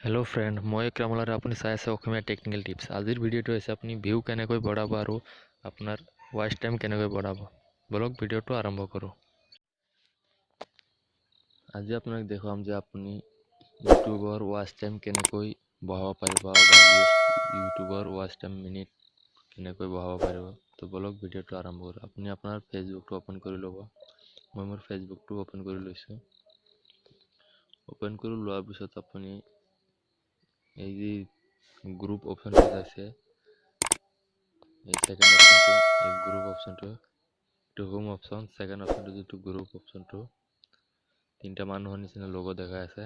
hello friend मैं क्रामलार अपनी चाই আছে অসমীয়া টেকনিক্যাল টিপস আজিৰ ভিডিঅ'টো হৈছে আপুনি ভিউ কেনেকৈ বঢ়াব আৰু আপোনাৰ ওয়াচ টাইম কেনেকৈ বঢ়াব বলক ভিডিঅ'টো আৰম্ভ কৰো আজি আপোনাক দেখুৱাম যে আপুনি ইউটিউবৰ ওয়াচ টাইম কেনেকৈ বঢ়াব পাৰিব বা ইউটিউবৰ ওয়াচ টাইম মিনিট কেনেকৈ বঢ়াব পাৰিব তো বলক ভিডিঅ'টো আৰম্ভ কৰো আপুনি আপোনাৰ ফেসবুকটো ওপেন কৰি ল'ব মই মোৰ ফেসবুকটো ওপেন কৰি লৈছো ওপেন কৰি লোৱাৰ পিছত আপুনি এই যে গ্রুপ অপশনটো আছে এই সেকেন্ড অপশনটো এই গ্রুপ অপশনটো টু হোম অপশন সেকেন্ড অপশনটো যেটো গ্রুপ অপশনটো তিনটা মানুহৰ নিচিনা লোগো দেখা আছে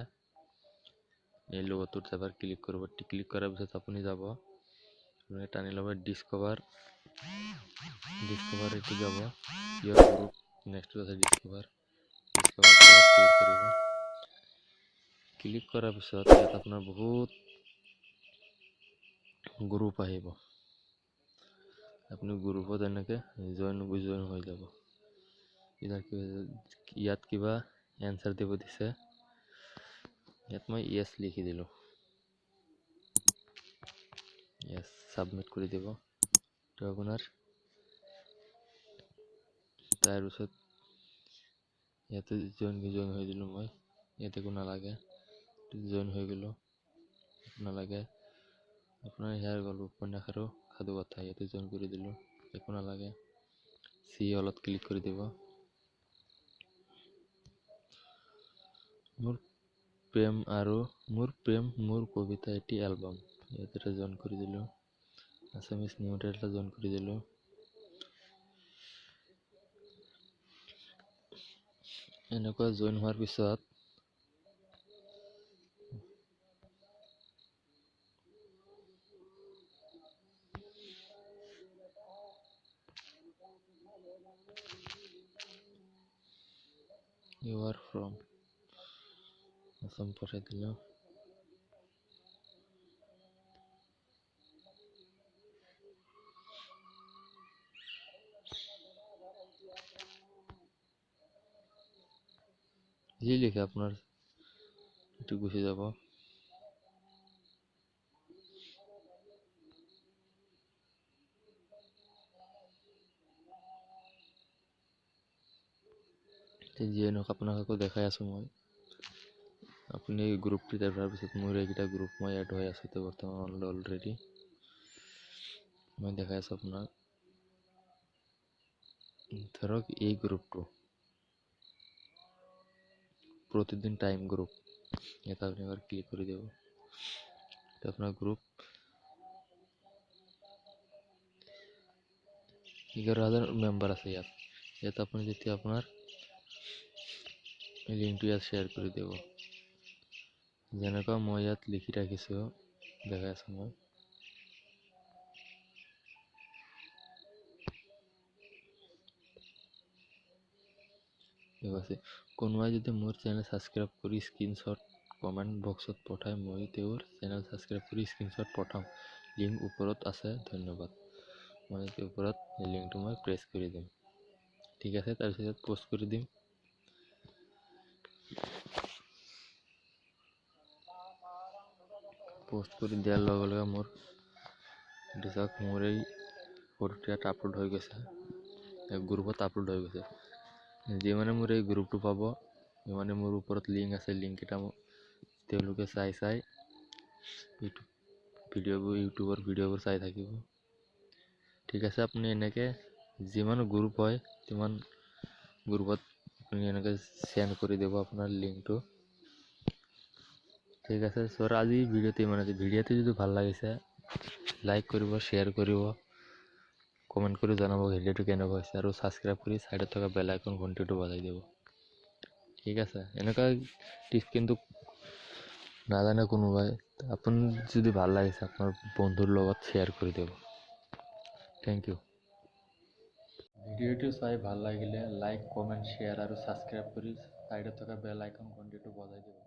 এই লোগোটোত এবাৰ ক্লিক কৰিব ক্লিক কৰাৰ পিছত আপুনি যাব আপুনি টানি ল'ব ডিসকভাৰ এটো যাব ইয়োৰ গ্ৰুপ নেক্সট আছে ডিসকভাৰ ক্লিক কৰিব ক্লিক কৰাৰ পিছত ইয়াত আপোনাৰ বহুত গ্রুপ আহিব আপনি গ্রুপত এনেকে জয়েন হৈ যাব ইয়াত কিবা এনসার দিব দিছে ইয়াত মই ইয়েস লিখি দিলো ইয়েস সাবমিট কৰি দিব তো আপোনাৰ তাৰ পিছত ইয়াতে জয়েন হৈ দিলো মই ইয়াতে কোনো নালাগে জয়েন হৈ গলো নালাগে আপোনাৰ হেয়াৰ গল উপন্যাস আৰু সাধু কথা ইয়াতে জয়েন কৰি দিলো একো নালাগে সি অলপ ক্লিক কৰি দিব মোৰ কবিতা এটি এলবাম ইয়াতে জয়েন কৰি দিলো আসামিজ নিউটেলটা জয়েন কৰি দিলো এনেকুৱা জয়েন হোৱাৰ পিছত you are from Assam পঠাই দিলো যি লিখে আপোনাৰ এটো গুছি যাব যিয়েনক আপোনাক দেখাই আছো মই আপুনি গ্ৰুপটো দেখাৰ পিছত মোৰ এইটা গ্ৰুপ মই এড হৈ আছে তো বৰ্তমান অলৰেডি মই দেখাই আছো আপোনাক ধৰক এই গ্ৰুপটো प्रतिदिन टाइम ग्रुप এটা আপনি এবার ক্লিক করে দেব এটা আপনার গ্রুপ 11000 মেম্বার আছে ইয়াত আপনি যদি আপনার লিংকটো ইয়াত শেয়ার করে দেব যেনেকা মই ইয়াত লিখি রাখিছো দেখা আছে মই আছে কোনোবাই যদি মোৰ চেনেল সাবস্ক্ৰাইব কৰি স্ক্ৰিনশট কমেন্ট বক্সত পঠাই মই তেওঁৰ চেনেল সাবস্ক্ৰাইব কৰি স্ক্ৰিনশট পঠাম লিংক ওপৰত আছে ধন্যবাদ মই ওপৰত এই লিংকটো মই প্ৰেছ কৰি দিম ঠিক আছে তাৰ পিছত পোষ্ট কৰি দিম পোষ্ট কৰি দিয়াৰ লগে লগে মোৰ দিশক মোৰ এই ফটোটা আপলোড হৈ গৈছে এই গ্ৰুপত আপলোড হৈ গৈছে যে মানে মোৰ এই গ্ৰুপটো পাব মানে মোৰ ওপৰত লিংক আছে লিংক এটা তেওঁলোকে চাই ইউটিউবৰ ভিডিঅ'বোৰ চাই থাকিব ঠিক আছে আপুনি এনেকে যিমান গ্ৰুপ হয় তিমান গ্ৰুপত আপুনি এনেকে শেয়াৰ কৰি দেব আপোনাৰ লিংকটো ঠিক আছে সৰ আজি ভিডিঅ'তে মানে ভিডিঅ'টো যদি ভাল লাগিছে লাইক কৰিব শেয়াৰ কৰিব কমেন্ট কৰি জনাব ভিডিঅ'টো কেনেকুৱা হৈছে আৰু সাবস্ক্ৰাইব কৰি সাইডত থকা বেল আইকন ঘণ্টিটো বজাই দিব ঠিক আছে এনেকা টিপস কিন্তু নাজানে কোনোবাই আপুনি যদি ভাল লাগিছে আপোনাৰ বন্ধুৰ লগত শেয়াৰ কৰি দিব থ্যাংক ইউ ভিডিঅ'টো চাই ভাল লাগিলে লাইক কমেন্ট শেয়াৰ আৰু সাবস্ক্ৰাইব কৰি সাইডত থকা বেল আইকন ঘণ্টিটো বজাই দিব